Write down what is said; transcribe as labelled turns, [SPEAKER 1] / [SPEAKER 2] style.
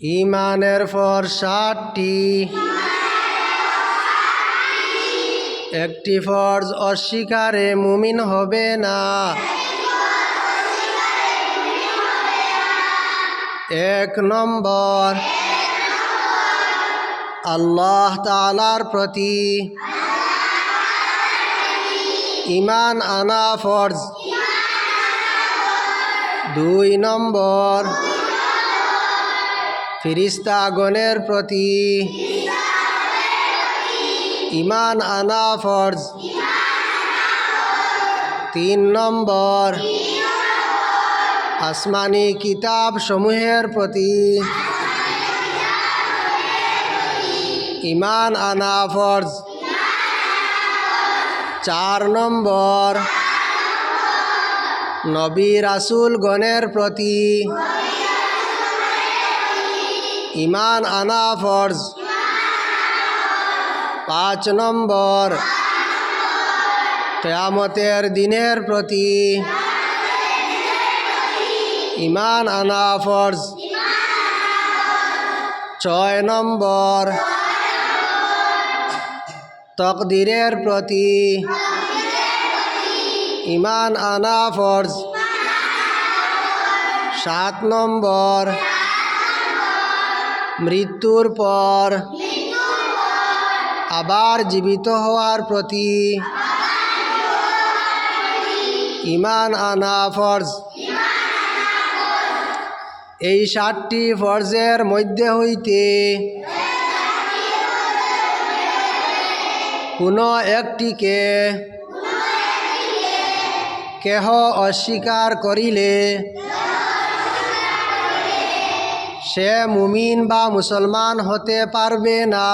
[SPEAKER 1] ঈমানের পর 7টি, একটি ফরজ অস্বীকারে মুমিন হবে না। 1 নম্বর, আল্লাহ তাআলার প্রতি ঈমান আনা ফরজ। 2 নম্বর, ফেরেশতাগণের প্রতি ঈমান আনা ফরজ। 3 নম্বর, আসমানি কিতাব সমূহের প্রতি ঈমান আনা ফরজ। 4 নম্বর, নবী রাসূলগণের প্রতি ঈমান আনা ফরজ। 5 নম্বর, কিয়ামতের দিনের প্রতি ঈমান আনা ফরজ। 6 নম্বর, তকদিরের প্রতি ঈমান আনা ফরজ। 7 নম্বর, মৃত্যুর পর আবার জীবিত হওয়ার প্রতি ঈমান আনা ফরজ। এই 7টি ফরজের মধ্যে হইতে কোনো একটিকে কেহ অস্বীকার করিলে সে মুমিন বা মুসলমান হতে পারবে না।